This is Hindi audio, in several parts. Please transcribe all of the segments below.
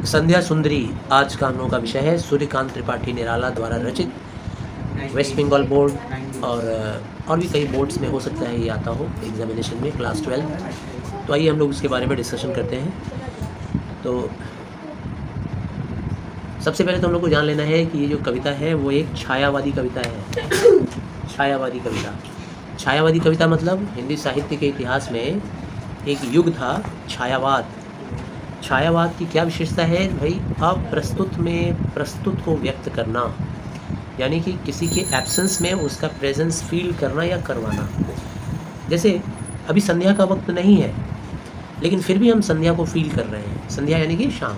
संध्या सुंदरी आज का हम लोगों का विषय है। सूर्यकांत त्रिपाठी निराला द्वारा रचित, वेस्ट बंगाल बोर्ड और भी कई बोर्ड्स में हो सकता है ये आता हो एग्जामिनेशन में, क्लास 12। तो आइए हम लोग इसके बारे में डिस्कशन करते हैं। तो सबसे पहले तो हम लोग को जान लेना है कि ये जो कविता है वो एक छायावादी कविता है। छायावादी कविता, छायावादी कविता मतलब हिंदी साहित्य के इतिहास में एक युग था छायावाद। छायावाद की क्या विशेषता है भाई? अप्रस्तुत में प्रस्तुत को व्यक्त करना, यानी कि किसी के एब्सेंस में उसका प्रेजेंस फील करना या करवाना। जैसे अभी संध्या का वक्त नहीं है, लेकिन फिर भी हम संध्या को फील कर रहे हैं। संध्या यानी कि शाम।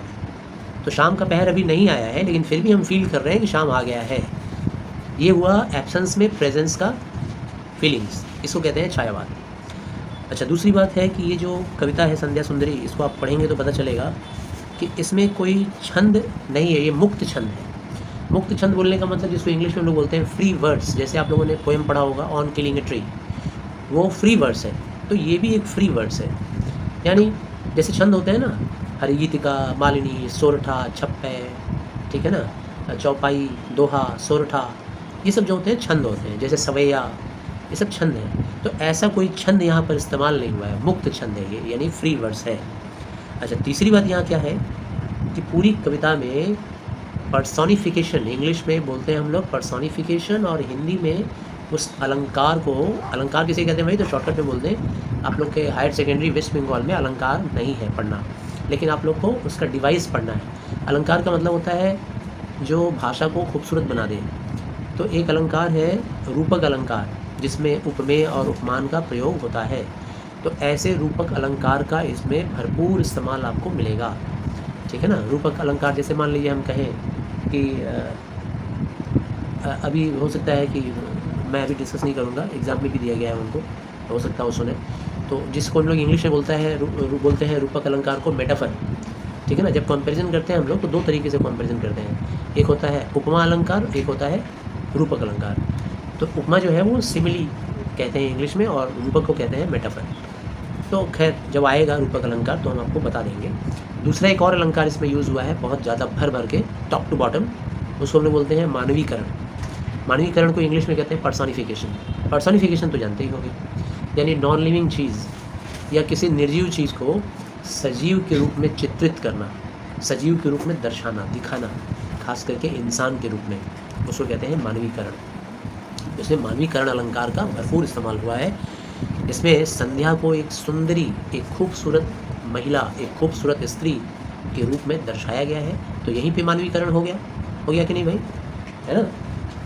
तो शाम का पहर अभी नहीं आया है, लेकिन फिर भी हम फील कर रहे हैं कि शाम आ गया है। ये हुआ एब्सेंस में प्रेजेंस का फीलिंग्स, इसको कहते हैं छायावाद। अच्छा, दूसरी बात है कि ये जो कविता है संध्या सुंदरी, इसको आप पढ़ेंगे तो पता चलेगा कि इसमें कोई छंद नहीं है, ये मुक्त छंद है। मुक्त छंद बोलने का मतलब जिसको इंग्लिश में हम लोग बोलते हैं फ्री वर्ड्स। जैसे आप लोगों ने पोएम पढ़ा होगा ऑन किलिंग ए ट्री, वो फ्री वर्ड्स है, तो ये भी एक फ्री वर्ड्स है। यानी जैसे छंद होते हैं ना, हरिगीतिका, मालिनी, सोरठा, छप्पे, ठीक है ना, चौपाई, दोहा, सोरठा, ये सब जो होते हैं छंद होते हैं। जैसे सवैया, ये सब छंद हैं। तो ऐसा कोई छंद यहाँ पर इस्तेमाल नहीं हुआ है, मुक्त छंद है ये, यानी फ्री वर्ड्स है। अच्छा, तीसरी बात यहाँ क्या है कि पूरी कविता में पर्सोनिफिकेशन, इंग्लिश में बोलते हैं हम लोग पर्सोनिफिकेशन, और हिंदी में उस अलंकार को, अलंकार किसे कहते हैं भाई? तो शॉर्टकट में बोलते हैं। आप लोग के हायर सेकेंडरी वेस्ट बंगाल में अलंकार नहीं है पढ़ना, लेकिन आप लोग को उसका डिवाइस पढ़ना है। अलंकार का मतलब होता है जो भाषा को खूबसूरत बना दे। तो एक अलंकार है रूपक अलंकार, जिसमें उपमेय और उपमान का प्रयोग होता है। तो ऐसे रूपक अलंकार का इसमें भरपूर इस्तेमाल आपको मिलेगा, ठीक है ना। रूपक अलंकार जैसे मान लीजिए हम कहें कि अभी हो सकता है कि मैं अभी डिस्कस नहीं करूँगा, एग्ज़ाम में भी दिया गया है उनको, हो सकता है वो सुने। तो जिसको हम लोग इंग्लिश में बोलते हैं रूपक अलंकार को मेटाफर, ठीक है ना। जब कंपैरिजन करते हैं हम लोग तो दो तरीके से कंपैरिजन करते हैं। एक होता है उपमा अलंकार, एक होता है रूपक अलंकार। तो उपमा जो है वो सिमिली कहते हैं इंग्लिश में, और रूपक को कहते हैं मेटाफर। तो खैर जब आएगा रूपक अलंकार तो हम आपको बता देंगे। दूसरा एक और अलंकार इसमें यूज़ हुआ है बहुत ज़्यादा भर भर के, टॉप टू बॉटम, उसको हम लोग बोलते हैं मानवीकरण। मानवीकरण को इंग्लिश में कहते हैं पर्सोनिफिकेशन। पर्सोनिफिकेशन तो जानते ही होंगे, यानी नॉन लिविंग चीज़ या किसी निर्जीव चीज़ को सजीव के रूप में चित्रित करना, सजीव के रूप में दर्शाना, दिखाना, खास करके इंसान के रूप में, उसको कहते हैं मानवीकरण। इसमें मानवीकरण अलंकार का भरपूर इस्तेमाल हुआ है। इसमें संध्या को एक सुंदरी, एक खूबसूरत महिला, एक खूबसूरत स्त्री के रूप में दर्शाया गया है। तो यहीं पे मानवीकरण हो गया कि नहीं भाई? है ना।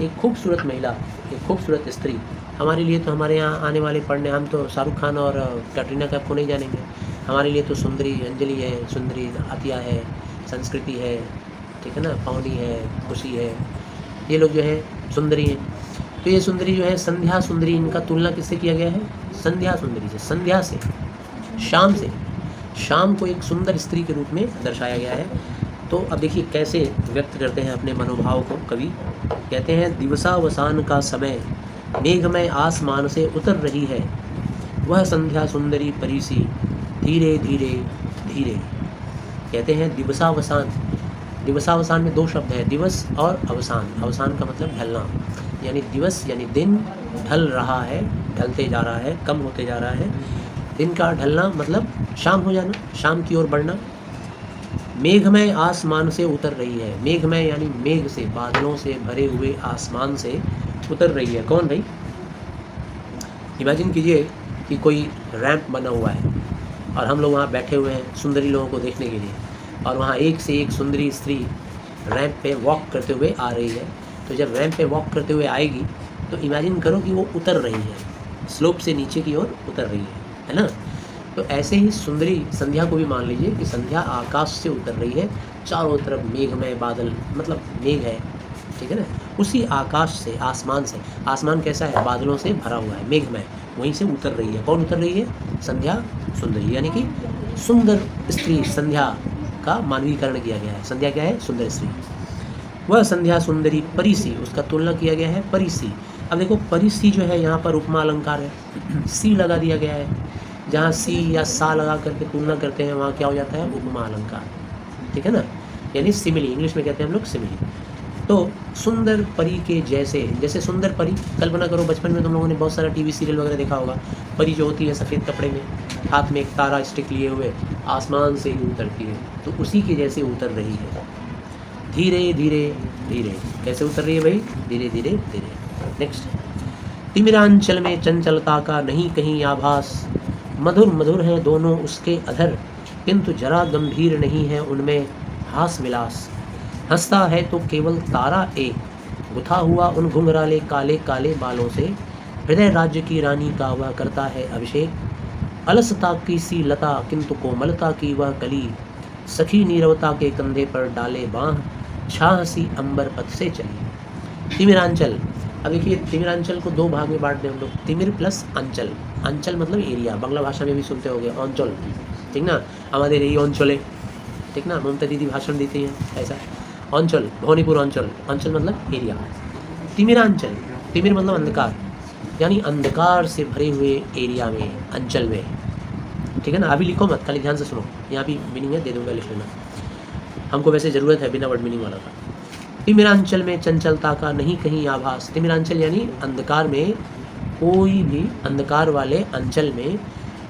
एक खूबसूरत महिला, एक खूबसूरत स्त्री। हमारे लिए तो, हमारे यहाँ आने वाले पढ़ने, हम तो शाहरुख खान और कैटरीना कैफ को नहीं जानेंगे। हमारे लिए तो सुंदरी अंजलि है, सुंदरी आतिया है, संस्कृति है, ठीक है ना, पावनी है, खुशी है, ये लोग जो है सुंदरी हैं। तो ये सुंदरी जो है संध्या सुंदरी, इनका तुलना किससे किया गया है? संध्या सुंदरी से, संध्या से, शाम से। शाम को एक सुंदर स्त्री के रूप में दर्शाया गया है। तो अब देखिए कैसे व्यक्त करते हैं अपने मनोभाव को कवि। कहते हैं, दिवसावसान का समय मेघमय आसमान से उतर रही है, वह संध्या सुंदरी परिसी धीरे धीरे धीरे। कहते हैं दिवसावसान, दिवसावसान में दो शब्द हैं, दिवस और अवसान। अवसान का मतलब ढलना, यानी दिवस यानी दिन ढल रहा है, ढलते जा रहा है, कम होते जा रहा है। दिन का ढलना मतलब शाम हो जाना, शाम की ओर बढ़ना। मेघमय आसमान से उतर रही है, मेघमय यानी मेघ से, बादलों से भरे हुए आसमान से उतर रही है। कौन भाई? इमेजिन कीजिए कि कोई रैंप बना हुआ है और हम लोग वहाँ बैठे हुए हैं सुंदरी लोगों को देखने के लिए, और वहाँ एक से एक सुंदरी स्त्री रैंप पे वॉक करते हुए आ रही है। तो जब रैंप पे वॉक करते हुए आएगी तो इमेजिन करो कि वो उतर रही है, स्लोप से नीचे की ओर उतर रही है ना। तो ऐसे ही सुंदरी संध्या को भी मान लीजिए कि संध्या आकाश से उतर रही है, चारों तरफ मेघमय बादल, मतलब मेघ है, ठीक है ना। उसी आकाश से, आसमान से, आसमान कैसा है? बादलों से भरा हुआ है, मेघमय, वहीं से उतर रही है। कौन उतर रही है? संध्या सुंदरी, यानी कि सुंदर स्त्री। संध्या का मानवीकरण किया गया है। संध्या क्या है? सुंदर स्त्री। वह संध्या सुंदरी परिसी, उसका तुलना किया गया है परिसी। अब देखो परिसी जो है यहाँ पर उपमा अलंकार है, सी लगा दिया गया है। जहाँ सी या सा लगा करके तुलना करते हैं वहाँ क्या हो जाता है? उपमा अलंकार, ठीक है ना। यानी सिमिली, इंग्लिश में कहते हैं हम लोग सिमिली। तो सुंदर परी के जैसे, जैसे सुंदर परी, कल्पना करो बचपन में तुम लोगों ने बहुत सारा टीवी सीरियल वगैरह देखा होगा। परी जो होती है सफ़ेद कपड़े में, हाथ में एक तारा स्टिक लिए हुए आसमान से ही उतरती है, तो उसी के जैसे उतर रही है, धीरे धीरे धीरे। कैसे उतर रही है भाई? धीरे धीरे धीरे। नेक्स्ट, तिमिरांचल में चंचलता का नहीं कहीं आभास, मधुर मधुर हैं दोनों उसके अधर, किंतु जरा गंभीर नहीं है उनमें हास विलास। हंसता है तो केवल तारा एक, गुथा हुआ उन घुंघराले काले काले बालों से, हृदय राज्य की रानी का वह करता है अभिषेक। अलसता की सी लता किंतु कोमलता की वह कली, सखी नीरवता के कंधे पर डाले बाँह, छाह सी अंबर पथ से चली। तिमिरांचल, अब देखिए तिमिरांचल को दो भाग में बांट दें हम लोग, तिमिर प्लस अंचल। अंचल मतलब एरिया, बांग्ला भाषा में भी सुनते होंगे अंचल, ठीक ना, हमारे यही अंचले, ठीक ना, ममता दीदी भाषण देती हैं ऐसा। अंचल, भवानीपुर अंचल, अंचल मतलब एरिया। तिमिरांचल, तिमिर मतलब अंधकार, यानी अंधकार से भरे हुए एरिया में, अंचल में, ठीक है ना। अभी लिखो मत, खाली ध्यान से सुनो, यहाँ भी मीनिंग है, दे दूंगा लिख लेना, हमको वैसे ज़रूरत है बिना वर्ड मीनिंग वाला का। तिमिरांचल में चंचलता का नहीं कहीं आभास, तिमिरांचल यानी अंधकार में, कोई भी अंधकार वाले अंचल में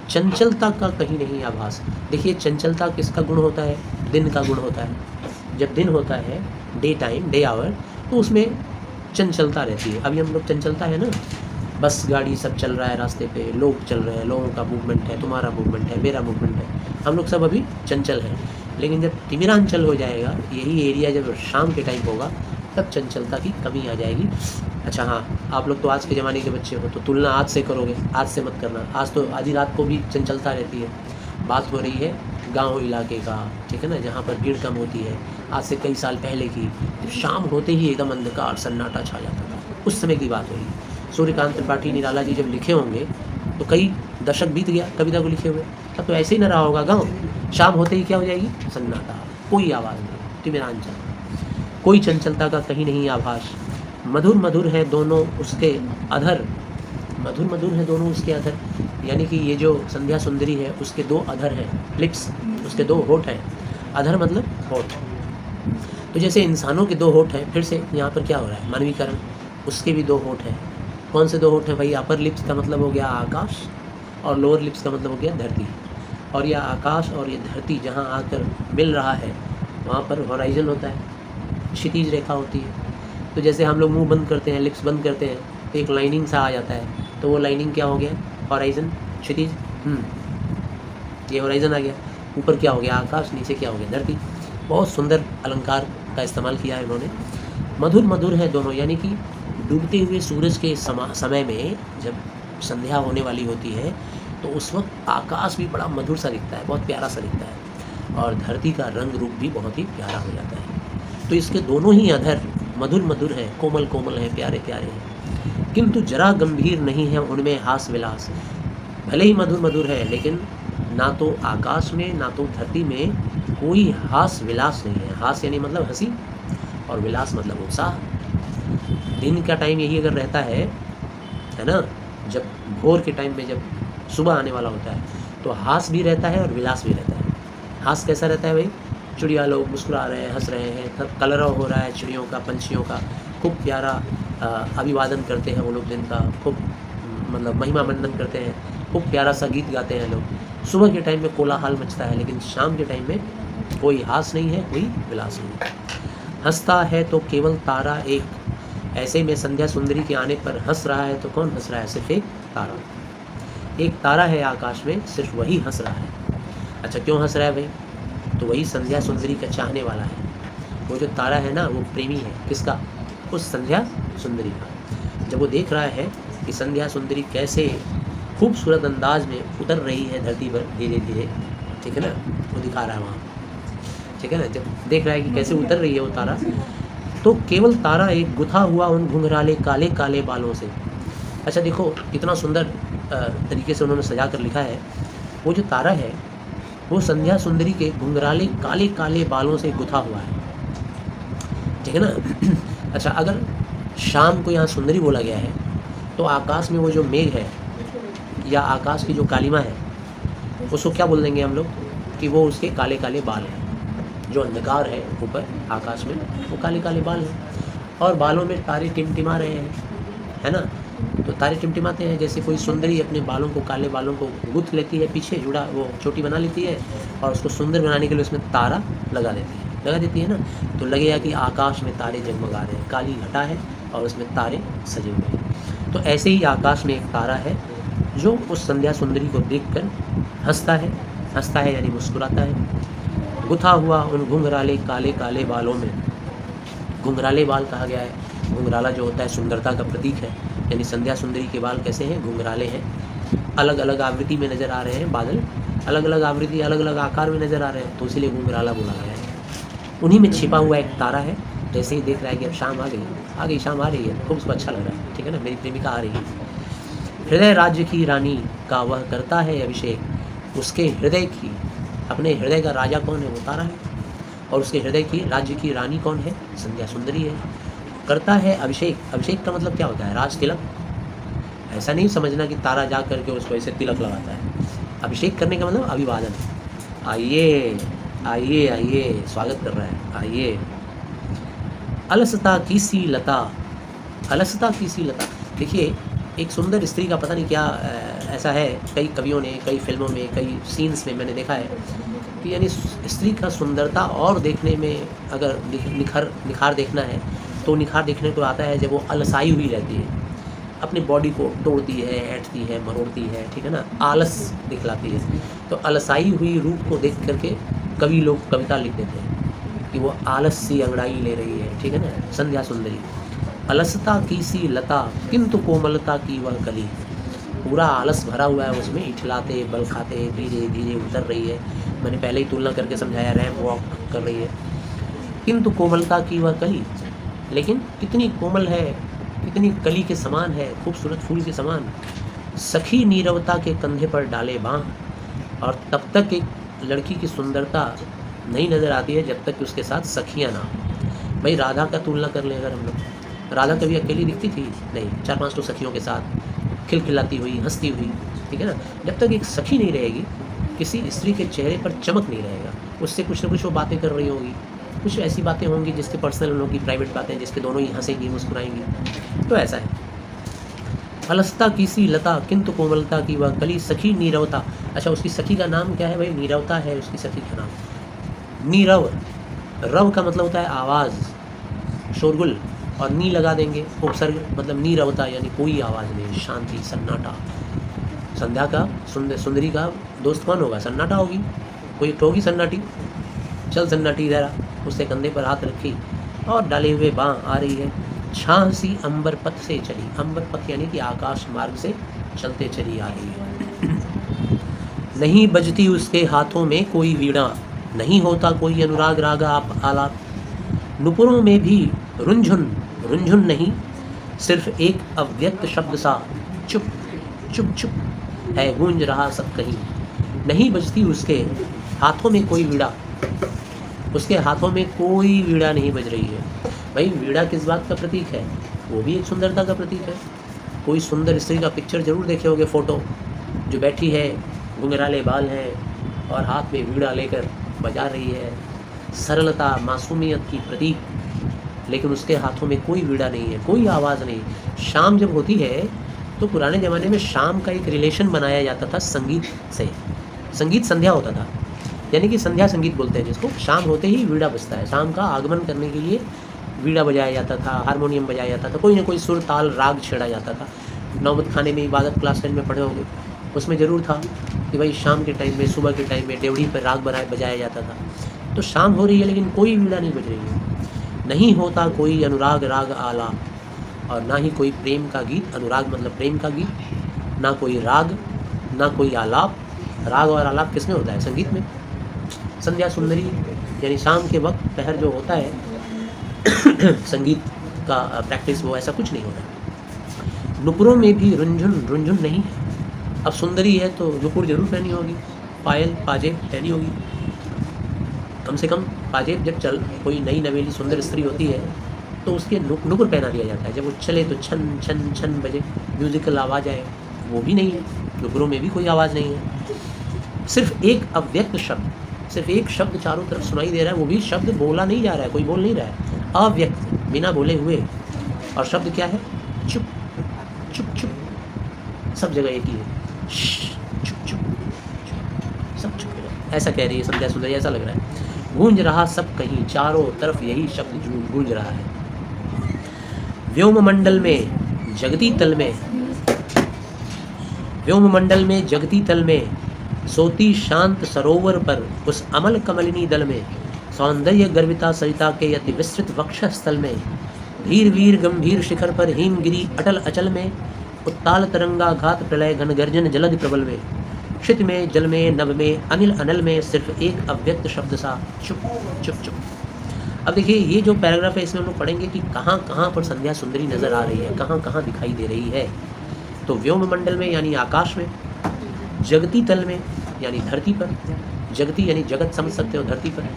चंचलता का कहीं नहीं आभास। देखिए चंचलता किसका गुण होता है? दिन का गुण होता है। जब दिन होता है, डे टाइम, डे आवर, तो उसमें चंचलता रहती है। अभी हम लोग चंचलता है ना, बस गाड़ी सब चल रहा है रास्ते पे, लोग चल रहे हैं, लोगों का मूवमेंट है, तुम्हारा मूवमेंट है, मेरा मूवमेंट है, हम लोग सब अभी चंचल हैं। लेकिन जब तिमिरांचल हो जाएगा, यही एरिया जब शाम के टाइम होगा, तब चंचलता की कमी आ जाएगी। अच्छा हाँ, आप लोग तो आज के ज़माने के बच्चे हो, तो तुलना आज से करोगे, आज से मत करना। आज तो आधी रात को भी चंचलता रहती है। बात हो रही है गांव इलाके का, ठीक है ना, जहाँ पर भीड़ कम होती है। आज से कई साल पहले की, जब शाम होते ही एकदम अंधकार सन्नाटा छा जाता था, उस समय की बात हो रही। सूर्यकांत त्रिपाठी निराला जी जब लिखे होंगे तो कई दशक बीत गया कविता को लिखे हुए, तब तो ऐसे ही ना रहा होगा गाँव। शाम होते ही क्या हो जाएगी? सन्नाटा, कोई आवाज़ नहीं, तिमिरांचल, कोई चंचलता का कहीं नहीं आभास। मधुर मधुर है दोनों उसके अधर, मधुर मधुर है दोनों उसके अधर, यानी कि ये जो संध्या सुंदरी है उसके दो अधर हैं, लिप्स, उसके दो होठ हैं। अधर मतलब होठ। तो जैसे इंसानों के दो होठ हैं, फिर से यहाँ पर क्या हो रहा है? मानवीकरण। उसके भी दो होठ हैं। कौन से दो होठ हैं भाई? अपर लिप्स का मतलब हो गया आकाश, और लोअर लिप्स का मतलब हो गया धरती। और यह आकाश और ये धरती जहाँ आकर मिल रहा है, वहाँ पर हॉराइजन होता है, क्षितिज रेखा होती है। तो जैसे हम लोग मुंह बंद करते हैं, लिप्स बंद करते हैं, तो एक लाइनिंग सा आ जाता है, तो वो लाइनिंग क्या हो गया? हॉराइजन, क्षितिज। ये हॉराइजन आ गया। ऊपर क्या हो गया? आकाश, नीचे क्या हो गया? धरती। बहुत सुंदर अलंकार का इस्तेमाल किया है उन्होंने। मधुर मधुर है दोनों, यानी कि डूबते हुए सूरज के समय में जब संध्या होने वाली होती है, तो उस वक्त आकाश भी बड़ा मधुर सा दिखता है, बहुत प्यारा सा दिखता है, और धरती का रंग रूप भी बहुत ही प्यारा हो जाता है। तो इसके दोनों ही अधर मधुर मधुर हैं, कोमल कोमल हैं, प्यारे प्यारे हैं, किंतु जरा गंभीर नहीं है उनमें हास विलास। भले ही मधुर मधुर है, लेकिन ना तो आकाश में ना तो धरती में कोई हास विलास नहीं है। हास यानी मतलब हंसी, और विलास मतलब उत्साह। दिन का टाइम यही अगर रहता है ना, जब भोर के टाइम में जब सुबह आने वाला होता है, तो हास भी रहता है और विलास भी रहता है। हास कैसा रहता है भाई? चिड़िया लोग मुस्कुरा रहे हैं, हंस रहे हैं, कलरव हो रहा है चिड़ियों का, पंछियों का, खूब प्यारा अभिवादन करते हैं वो लोग दिन का, खूब मतलब महिमा मंडन करते हैं, खूब प्यारा सा गीत गाते हैं लोग। सुबह के टाइम में कोलाहल मचता है, लेकिन शाम के टाइम में कोई हास नहीं है, कोई विलास नहीं। हंसता है तो केवल तारा एक, ऐसे में संध्या सुंदरी के आने पर हंस रहा है, तो कौन हंस रहा है? सिर्फ एक तारा। एक तारा है आकाश में, सिर्फ वही हंस रहा है। अच्छा, क्यों हंस रहा है भाई? तो वही संध्या सुंदरी का चाहने वाला है। वो जो तारा है ना, वो प्रेमी है। किसका? उस संध्या सुंदरी का। जब वो देख रहा है कि संध्या सुंदरी कैसे खूबसूरत अंदाज में उतर रही है धरती पर धीरे धीरे, ठीक है ना, वो दिखा रहा है वहाँ, ठीक है ना। जब देख रहा है कि कैसे उतर रही है वो तारा, तो केवल तारा एक, गुथा हुआ उन घुंघराले काले काले बालों से। अच्छा देखो कितना सुंदर तरीके से उन्होंने सजा कर लिखा है। वो जो तारा है वो संध्या सुंदरी के घुंघराले काले काले बालों से गुथा हुआ है, ठीक है ना। अच्छा, अगर शाम को यहाँ सुंदरी बोला गया है, तो आकाश में वो जो मेघ है या आकाश की जो कालिमा है, उसको क्या बोल देंगे हम लोग? कि वो उसके काले काले बाल हैं, जो अंधकार है ऊपर आकाश में, वो काले काले बाल हैं, और बालों में तारे टिमटिमा रहे हैं, है ना। तो तारे टिमटिमाते हैं, जैसे कोई सुंदरी अपने बालों को, काले बालों को गुथ लेती है, पीछे जुड़ा वो चोटी बना लेती है, और उसको सुंदर बनाने के लिए उसमें तारा लगा देती है ना। तो लगेगा कि आकाश में तारे जगमगा रहे हैं, काली घटा है और उसमें तारे सजे हुए हैं। तो ऐसे ही आकाश में एक तारा है जो उस संध्या सुंदरी को देखकर हंसता है यानी मुस्कुराता है। गुथा हुआ उन घुंघराले काले काले बालों में, घुंघराले बाल कहा गया है, घुंघराला जो होता है सुंदरता का प्रतीक है, यानी संध्या सुंदरी के बाल कैसे हैं, घुंघराले हैं, अलग अलग आवृत्ति में नज़र आ रहे हैं, बादल अलग अलग आवृत्ति अलग अलग आकार में नज़र आ रहे हैं, तो इसीलिए घुंघराला बोला गया है। उन्हीं में छिपा हुआ एक तारा है, जैसे ही देख रहा है कि अब शाम आ गई, शाम आ रही है, खूब उसको अच्छा लग रहा है, ठीक है ना, मेरी प्रेमिका आ रही है। हृदय राज्य की रानी का वह करता है अभिषेक, उसके हृदय की, अपने हृदय का राजा कौन है, वो तारा है, और उसके हृदय की राज्य की रानी कौन है, संध्या सुंदरी है। करता है अभिषेक, अभिषेक का मतलब क्या होता है, राज तिलक। ऐसा नहीं समझना कि तारा जा करके उसको ऐसे तिलक लगाता है, अभिषेक करने का मतलब अभिवादन, आइए आइए आइए, स्वागत कर रहा है, आइए। अलसता की सी लता, अलसता की सी लता, देखिए एक सुंदर स्त्री का पता नहीं क्या ऐसा है, कई कवियों ने, कई फिल्मों में, कई सीन्स में मैंने देखा है कि यानी स्त्री का सुंदरता और देखने में अगर निखार देखना है तो निखार देखने को आता है जब वो अलसाई हुई रहती है, अपनी बॉडी को तोड़ती है, ऐंठती है, मरोड़ती है, ठीक है ना, आलस दिखलाती है। तो अलसाई हुई रूप को देख करके कवि लोग कविता लिख देते हैं कि वो आलस सी अंगड़ाई ले रही है, ठीक है ना, संध्या सुंदरी। अलसता की सी लता किंतु कोमलता की वह कली, पूरा आलस भरा हुआ है उसमें, इठलाते बल खाते धीरे धीरे उतर रही है। मैंने पहले ही तुलना करके समझाया, रैंप वॉक कर रही है। किंतु कोमलता की वह कली, लेकिन कितनी कोमल है, कितनी कली के समान है, खूबसूरत फूल के समान। सखी नीरवता के कंधे पर डाले बाँह, और तब तक एक लड़की की सुंदरता नहीं नज़र आती है जब तक कि उसके साथ सखियाँ ना। भाई राधा का तुलना कर लें अगर हम लोग, राधा कभी अकेली दिखती थी नहीं, 4-5 तो सखियों के साथ खिलखिलाती हुई, हंसती हुई, ठीक है ना। जब तक एक सखी नहीं रहेगी, किसी स्त्री के चेहरे पर चमक नहीं रहेगा, उससे कुछ ना कुछ वो बातें कर रही होंगी, कुछ ऐसी बातें होंगी जिसके पर्सनल, उन लोगों की प्राइवेट बातें, जिसके दोनों ही हंसेंगी मुस्कुराएंगी, तो ऐसा है। अलसता की सी लता किंतु कोमलता की वह कली, सखी नीरवता। अच्छा, उसकी सखी का नाम क्या है भाई, नीरवता है उसकी सखी का नाम। नीरव, रव का मतलब होता है आवाज़, शोरगुल, और नी लगा देंगे उपसर्ग, मतलब नीरवता यानी कोई आवाज़ नहीं, शांति, सन्नाटा। संध्या का सुंदरी का दोस्त कौन होगा, सन्नाटा होगी, कोई होगी सन्नाटी, चल सन्नाटी इधर आ, उससे कंधे पर हाथ रखी और डाले हुए बाँह आ रही है। छाह सी अंबर पथ से चली, अंबर पथ यानी कि आकाश मार्ग से चलते चली आ रही है। नहीं बजती उसके हाथों में कोई वीणा, नहीं होता कोई अनुराग राग आप आलाप, नुपुरों में भी रुंझुन, रुंझुन नहीं, सिर्फ एक अव्यक्त शब्द सा चुप चुप चुप है, गूंज रहा सब कहीं। नहीं बजती उसके हाथों में कोई वीणा, उसके हाथों में कोई वीणा नहीं बज रही है। भाई वीणा किस बात का प्रतीक है, वो भी एक सुंदरता का प्रतीक है। कोई सुंदर स्त्री का पिक्चर जरूर देखे होगे, फ़ोटो, जो बैठी है, घुंघराले बाल हैं और हाथ में वीणा लेकर बजा रही है, सरलता, मासूमियत की प्रतीक, लेकिन उसके हाथों में कोई वीणा नहीं है, कोई आवाज़ नहीं। शाम जब होती है तो पुराने ज़माने में शाम का एक रिलेशन बनाया जाता था संगीत से, संगीत संध्या होता था, यानी कि संध्या संगीत बोलते हैं जिसको। शाम होते ही वीणा बजता है, शाम का आगमन करने के लिए वीणा बजाया जाता था, हारमोनियम बजाया जाता था, कोई ना कोई सुर ताल राग छेड़ा जाता था। नौबत खाने में इबादत क्लास 10 में पढ़े होंगे, उसमें ज़रूर था कि भाई शाम के टाइम में, सुबह के टाइम में डेवढ़ी पर राग बजाया जाता था। तो शाम हो रही है लेकिन कोई वीणा नहीं बज रही है। नहीं होता कोई अनुराग राग आला, और ना ही कोई प्रेम का गीत, अनुराग मतलब प्रेम का गीत, ना कोई राग, ना कोई आलाप। राग और आलाप किसमें होता है, संगीत में। संध्या सुंदरी यानी शाम के वक्त पहर जो होता है संगीत का प्रैक्टिस, वो ऐसा कुछ नहीं होता। नुपुरों में भी रुंझुन, रुंझुन नहीं है। अब सुंदरी है तो नुपुर जरूर पहनी होगी, पायल पाजेब पहनी होगी, कम से कम पाजेब। जब चल कोई नई नवेली सुंदर स्त्री होती है तो उसके नुपुर पहना दिया जाता है, जब वो चले तो छन छन छन बजे, म्यूजिकल आवाज़ आए, वो भी नहीं है, नुपुरों में भी कोई आवाज़ नहीं है। सिर्फ एक अव्यक्त शब्द, सिर्फ एक शब्द चारों तरफ सुनाई दे रहा है, वो भी शब्द बोला नहीं जा रहा है, कोई बोल नहीं रहा है, अव्यक्त, बिना बोले हुए। और शब्द क्या है? चुप चुप चुप, सब जगह एक ही है, चुप चुप, सब चुप है। ऐसा कह रही है संध्या सुंदरी, ऐसा लग रहा है। गूंज रहा सब कहीं, चारों तरफ यही शब्द गूंज रहा है। व्योम मंडल में जगती तल में, व्योम मंडल में जगती तल में, सोती शांत सरोवर पर उस अमल कमलिनी दल में, सौंदर्य गर्विता सरिता के अति विस्तृत वक्षस्थल में, धीर वीर गंभीर शिखर पर हिमगिरी अटल अचल में, उत्ताल तरंगा घात प्रलय घन गर्जन जलद प्रबल में, क्षित में जल में नभ में अनिल अनल में, सिर्फ एक अव्यक्त शब्द सा चुप चुप चुप। अब देखिए ये जो पैराग्राफ है इसमें हम लोग पढ़ेंगे कि कहाँ कहाँ पर संध्या सुंदरी नजर आ रही है, कहाँ कहाँ दिखाई दे रही है। तो व्योम मंडल में यानी आकाश में, जगती तल में यानी धरती पर, जगती यानी जगत समझ सकते हो, धरती पर,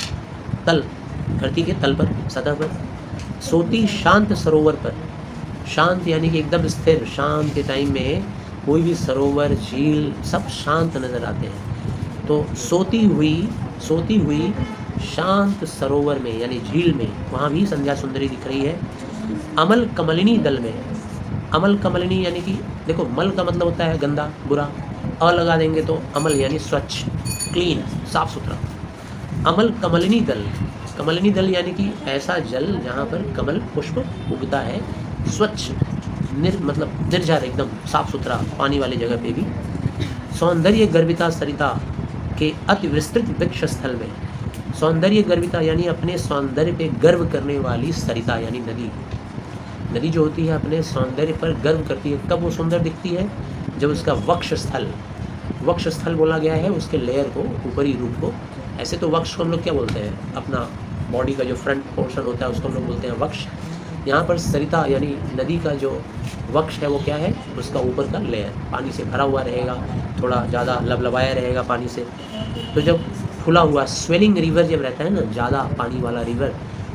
तल धरती के तल पर, सतह पर, सोती शांत सरोवर पर, शांत यानी कि एकदम स्थिर, शाम के टाइम में कोई भी सरोवर झील सब शांत नजर आते हैं। तो सोती हुई शांत सरोवर में यानी झील में, वहाँ भी संध्या सुंदरी दिख रही है। अमल कमलिनी दल में, अमल कमलिनी यानी कि देखो मल का मतलब होता है गंदा बुरा, अ लगा देंगे तो अमल यानी स्वच्छ, क्लीन, साफ सुथरा। अमल कमलिनी दल, कमलिनी दल यानी कि ऐसा जल जहाँ पर कमल पुष्प उगता है, स्वच्छ मतलब निर्जर, एकदम साफ सुथरा पानी वाली जगह पे भी। सौंदर्य गर्विता सरिता के अति विस्तृत वृक्ष स्थल में, सौंदर्य गर्विता यानी अपने सौंदर्य पे गर्व करने वाली सरिता यानी नदी, नदी जो होती है अपने सौंदर्य पर गर्व करती है। कब वो सुंदर दिखती है? जब उसका वक्ष स्थल बोला गया है उसके लेयर को, ऊपरी रूप को। ऐसे तो वक्ष को हम लोग क्या बोलते हैं, अपना बॉडी का जो फ्रंट पोर्शन होता है उसको हम लोग बोलते हैं वक्ष। यहाँ पर सरिता यानी नदी का जो वक्ष है वो क्या है, उसका ऊपर का लेयर पानी से भरा हुआ रहेगा, थोड़ा ज़्यादा लबलबाया रहेगा पानी से। तो जब खुला हुआ स्वेलिंग रिवर जब रहता है ना, ज़्यादा पानी वाला रिवर,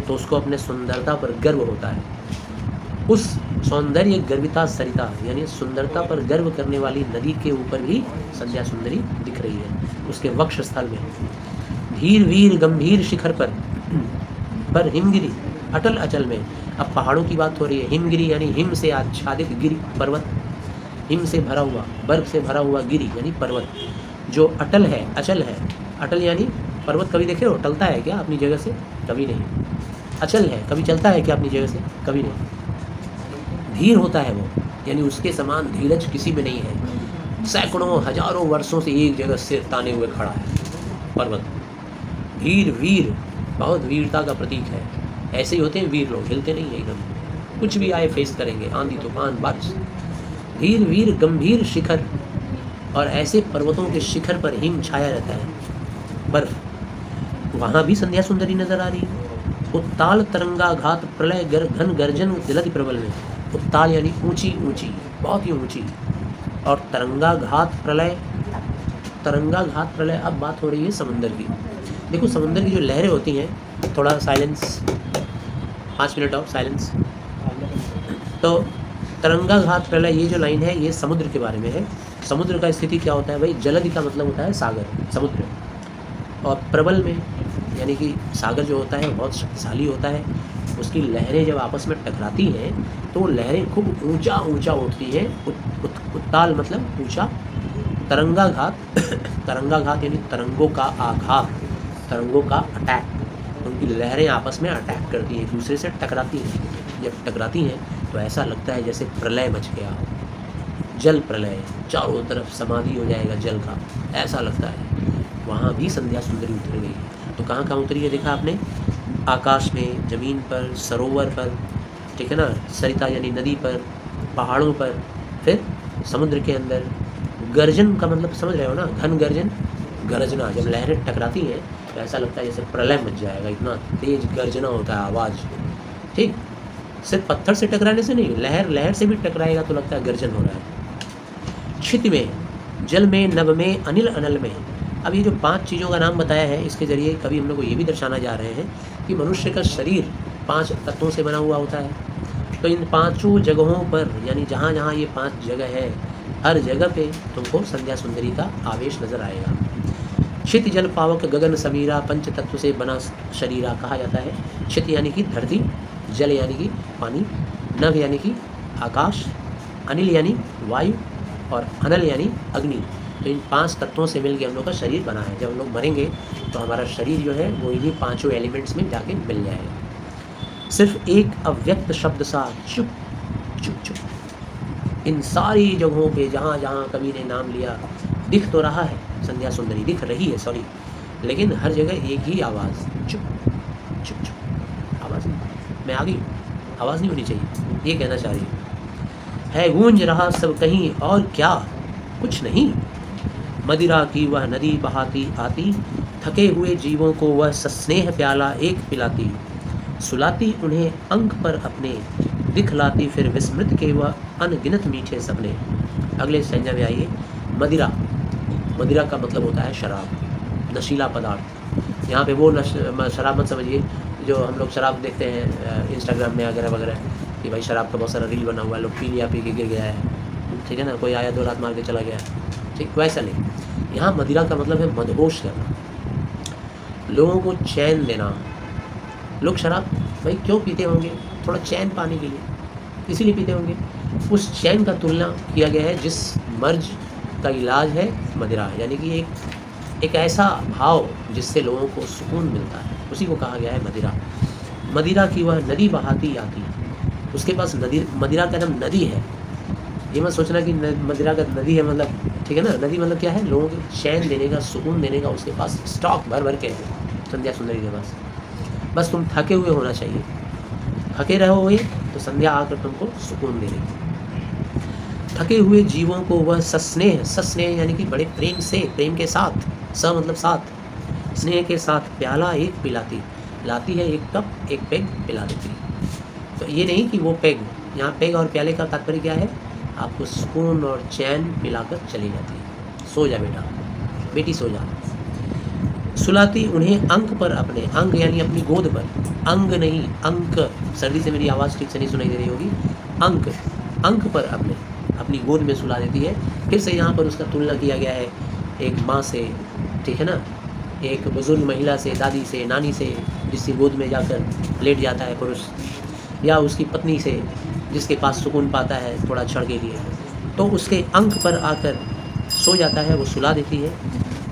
तो उसको अपने सुंदरता पर गर्व होता है। उस सौंदर्य गर्विता सरिता यानी सुंदरता पर गर्व करने वाली नदी के ऊपर भी संध्या सुंदरी दिख रही है, उसके वक्ष स्थल में। धीर वीर गंभीर शिखर पर हिमगिरी अटल अचल में, अब पहाड़ों की बात हो रही है। हिमगिरी यानी हिम से आच्छादित गिरी पर्वत, हिम से भरा हुआ, बर्फ से भरा हुआ गिरी यानी पर्वत, जो अटल है, अचल है। अटल यानी पर्वत कभी देखे हो टलता है क्या अपनी जगह से? कभी नहीं। अचल है, कभी चलता है क्या अपनी जगह से? कभी नहीं। धीर होता है वो, यानी उसके समान धीरज किसी में नहीं है। सैकड़ों हजारों वर्षों से एक जगह सिर ताने हुए खड़ा है पर्वत। धीर वीर बहुत वीरता का प्रतीक है। ऐसे ही होते हैं वीर लोग, हिलते नहीं है एकदम, कुछ भी आए फेस करेंगे, आंधी तूफान बारिश। धीर वीर गंभीर शिखर, और ऐसे पर्वतों के शिखर पर हिम छाया रहता है, बर्फ। वहाँ भी संध्या सुंदरी नजर आ रही है। उत्ताल तरंगा घात प्रलय घन गर्जन जलधि प्रबल में, उत्ताल यानी ऊंची ऊंची, बहुत ही ऊंची, और तरंगा घात प्रलय, तरंगा घात प्रलय। अब बात हो रही है समंदर की। देखो समंदर की जो लहरें होती हैं, थोड़ा साइलेंस, 5 मिनट ऑफ साइलेंस। तो तरंगा घात प्रलय ये जो लाइन है ये समुद्र के बारे में है। समुद्र का स्थिति क्या होता है भाई? जलधि का मतलब होता है सागर, समुद्र। और प्रबल में यानी कि सागर जो होता है बहुत शक्तिशाली होता है। उसकी लहरें जब आपस में टकराती हैं तो वो लहरें खूब ऊंचा ऊंचा उठती हैं। उत्ताल मतलब ऊंचा। तरंगा घात, तरंगा घात यानी तरंगों का आघात, तरंगों का अटैक। उनकी लहरें आपस में अटैक करती हैं, एक दूसरे से टकराती हैं। जब टकराती हैं तो ऐसा लगता है जैसे प्रलय मच गया, जल प्रलय, चारों तरफ समाधि हो जाएगा जल का, ऐसा लगता है। वहाँ भी संध्या सुंदरी उतर गई। तो कहाँ कहाँ उतरी है देखा आपने? आकाश में, ज़मीन पर, सरोवर पर, ठीक है ना, सरिता यानी नदी पर, पहाड़ों पर, फिर समुद्र के अंदर। गर्जन का मतलब समझ रहे हो ना, घन गर्जन, गर्जना। जब लहरें टकराती हैं तो ऐसा लगता है जैसे प्रलय मच जाएगा, इतना तेज गर्जना होता है आवाज़। ठीक, सिर्फ पत्थर से टकराने से नहीं, लहर से भी टकराएगा तो लगता है गर्जन हो रहा है। क्षित में, जल में, नभ में, अनिल अनल में। अब ये जो 5 चीज़ों का नाम बताया है, इसके ज़रिए कभी हम लोग को ये भी दर्शाना जा रहे हैं कि मनुष्य का शरीर 5 तत्वों से बना हुआ होता है। तो इन 5 जगहों पर, यानी जहाँ जहाँ ये 5 जगह है, हर जगह पे तुमको संध्या सुंदरी का आवेश नज़र आएगा। क्षिति जल पावक गगन समीरा, पंच तत्व से बना शरीरा कहा जाता है। क्षिति यानी कि धरती, जल यानी कि पानी, नभ यानी कि आकाश, अनिल यानी वायु और अनल यानी अग्नि। तो इन 5 तत्वों से मिलकर हम लोग का शरीर बना है। जब हम लोग मरेंगे तो हमारा शरीर जो है वो इन्हीं 5 एलिमेंट्स में जाके मिल जाएगा। सिर्फ एक अव्यक्त शब्द सा चुप चुप चुप। इन सारी जगहों पे जहाँ जहाँ कवि ने नाम लिया दिख तो रहा है, संध्या सुंदरी दिख रही है, सॉरी, लेकिन हर जगह एक ही आवाज़, चुप चुप चुप। आवाज़ नहीं, मैं आ गई, आवाज़ नहीं होनी चाहिए, ये कहना चाह रही है। गूंज रहा सब कहीं और क्या, कुछ नहीं। मदिरा की वह नदी बहाती आती, थके हुए जीवों को वह सस्नेह प्याला एक पिलाती। सुलाती उन्हें अंक पर अपने, दिखलाती फिर विस्मृत के वह अनगिनत मीठे सपने। अगले संज्ञा में आइए। मदिरा, मदिरा का मतलब होता है शराब, नशीला पदार्थ। यहाँ पे वो शराब मत समझिए जो हम लोग शराब देखते हैं इंस्टाग्राम में वगैरह वगैरह, कि भाई शराब का बहुत सारा रील बना हुआ है, लोग पी लिया, पी के गिर गया है, ठीक है ना, कोई आया 2 रात मार के चला गया, ठीक, वैसा नहीं। यहाँ मदिरा का मतलब है मदहोश करना, लोगों को चैन देना। लोग शराब भाई क्यों पीते होंगे? थोड़ा चैन पाने के लिए, इसीलिए पीते होंगे। उस चैन का तुलना किया गया है जिस मर्ज का इलाज है मदिरा, यानी कि एक ऐसा भाव जिससे लोगों को सुकून मिलता है, उसी को कहा गया है मदिरा। मदिरा की वह नदी बहाती आती, उसके पास नदी, मदिरा का नाम नदी है। ये मत सोचना कि मदिरा का नदी है मतलब, ठीक है ना, नदी मतलब क्या है, लोगों को चैन देने का, सुकून देने का उसके पास स्टॉक भर भर के है संध्या सुंदरी के पास। बस तुम थके हुए होना चाहिए, थके रहोगे तो संध्या आकर तुमको सुकून दे देगी। थके हुए जीवों को वह सस्नेह, सस्नेह यानी कि बड़े प्रेम से, प्रेम के साथ, स मतलब साथ, स्नेह के साथ प्याला एक पिलाती, लाती है एक कप, एक पेग पिला देती। तो ये नहीं कि वो पेग, यहाँ पेग और प्याले का तात्पर्य क्या है, आपको सुकून और चैन पिलाकर चली जाती है। सो जा बेटा, बेटी सो जा। सुलाती उन्हें अंक पर अपने, अंग यानी अपनी गोद पर, अंग नहीं अंक, सर्दी से मेरी आवाज़ ठीक से नहीं सुनाई दे रही होगी, अंक, अंक पर अपने, अपनी गोद में सुला देती है। फिर से यहाँ पर उसका तुलना किया गया है एक माँ से, ठीक है ना, एक बुजुर्ग महिला से, दादी से, नानी से, जिसकी गोद में जाकर लेट जाता है पुरुष, या उसकी पत्नी से जिसके पास सुकून पाता है थोड़ा क्षण के लिए, तो उसके अंक पर आकर सो जाता है, वो सुला देती है।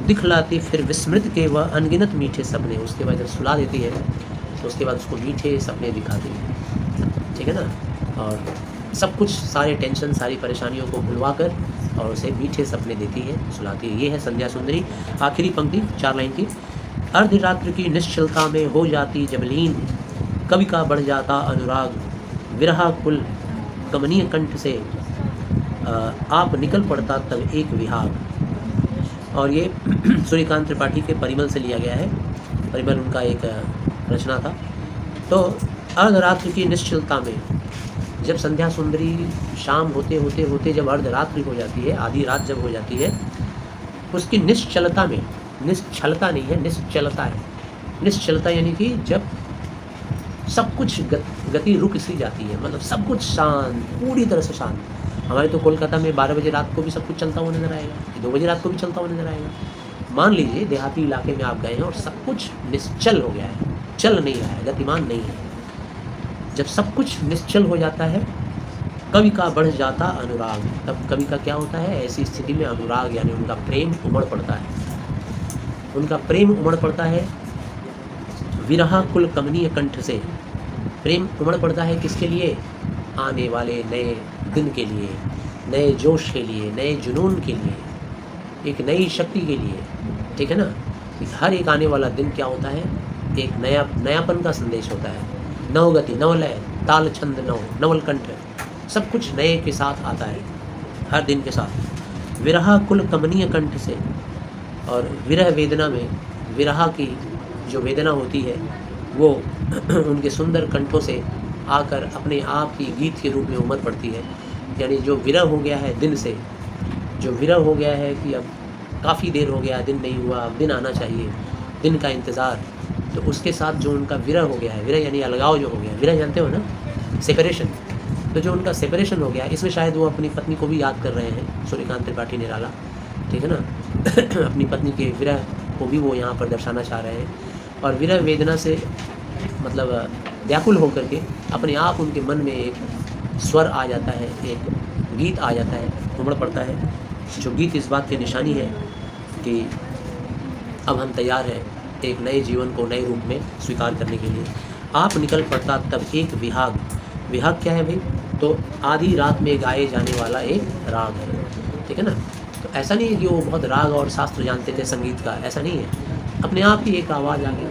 दिखलाती फिर विस्मृत के वह अनगिनत मीठे सपने, उसके बाद जब सुला देती है तो उसके बाद उसको मीठे सपने दिखाती है, ठीक है ना, और सब कुछ, सारे टेंशन, सारी परेशानियों को भुलवा कर और उसे मीठे सपने देती है, सुलाती है। ये है संध्या सुंदरी। आखिरी पंक्ति 4 लाइन की। अर्धरात्र की निश्चलता में हो जाती जब लीन, कवि का बढ़ जाता अनुराग, विरहा कुल कमनीय कंठ से आप निकल पड़ता तब एक विहाग। और ये सूर्यकांत त्रिपाठी के परिमल से लिया गया है, परिमल उनका एक रचना था। तो अर्धरात्र की निश्चलता में, जब संध्या सुंदरी शाम होते होते होते जब अर्धरात्रि हो जाती है, आधी रात जब हो जाती है, उसकी निश्चलता में, निश्चलता नहीं है, निश्चलता है। निश्चलता यानी कि जब सब कुछ गति रुक सी जाती है, मतलब सब कुछ शांत, पूरी तरह से शांत। हमारे तो कोलकाता में 12 बजे रात को भी सब कुछ चलता हुआ नजर आएगा, 2 बजे रात को भी चलता हुआ नजर आएगा। मान लीजिए देहाती इलाके में आप गए हैं और सब कुछ निश्चल हो गया है, चल नहीं रहा है, गतिमान नहीं है। जब सब कुछ निश्चल हो जाता है, कवि का बढ़ जाता अनुराग, तब कवि का क्या होता है, ऐसी स्थिति में अनुराग यानी उनका प्रेम उमड़ पड़ता है, उनका प्रेम उमड़ पड़ता है। विरहा कुल कमनीय कंठ से, प्रेम उमड़ पड़ता है किसके लिए, आने वाले नए दिन के लिए, नए जोश के लिए, नए जुनून के लिए, एक नई शक्ति के लिए, ठीक है ना। हर एक आने वाला दिन क्या होता है, एक नयापन का संदेश होता है। नवगति, नवलय, ताल छंद नव, नवल कंठ, सब कुछ नए के साथ आता है हर दिन के साथ। विरहा कुल कमनीय कंठ से, और विरह वेदना में, विरहा की जो वेदना होती है वो उनके सुंदर कंठों से आकर अपने आप ही गीत के रूप में उमड़ पड़ती है। यानी जो विरह हो गया है दिन से, जो विरह हो गया है कि अब काफ़ी देर हो गया, दिन नहीं हुआ, अब दिन आना चाहिए, दिन का इंतज़ार, तो उसके साथ जो उनका विरह हो गया है, विरह यानी अलगाव जो हो गया, विरह जानते हो ना, सेपरेशन, तो जो उनका सेपरेशन हो गया, इसमें शायद वो अपनी पत्नी को भी याद कर रहे हैं, सूर्यकांत त्रिपाठी निराला, ठीक है ना अपनी पत्नी के विरह को भी वो यहाँ पर दर्शाना चाह रहे हैं। और विरह वेदना से मतलब व्याकुल होकर के अपने आप उनके मन में एक स्वर आ जाता है, एक गीत आ जाता है, उमड़ पड़ता है, जो गीत इस बात की निशानी है कि अब हम तैयार हैं एक नए जीवन को नए रूप में स्वीकार करने के लिए। आप निकल पड़ता तब एक विहाग, विहाग क्या है भाई? तो आधी रात में गाए जाने वाला एक राग है, ठीक है ना। तो ऐसा नहीं है कि वो बहुत राग और शास्त्र जानते थे संगीत का, ऐसा नहीं है। अपने आप ही एक आवाज़ आ गई,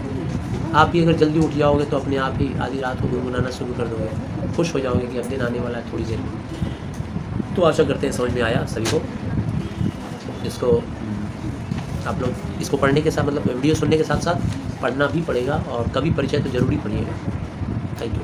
आप भी अगर जल्दी उठ जाओगे तो अपने आप ही आधी रात को गुनगुनाना शुरू कर दोगे, खुश हो जाओगे कि अब दिन आने वाला है थोड़ी देर में। तो आशा करते हैं समझ में आया सभी को। इसको आप लोग इसको पढ़ने के साथ मतलब वीडियो सुनने के साथ साथ पढ़ना भी पड़ेगा, और कभी परिचय तो ज़रूरी पढ़िएगा। Thank you.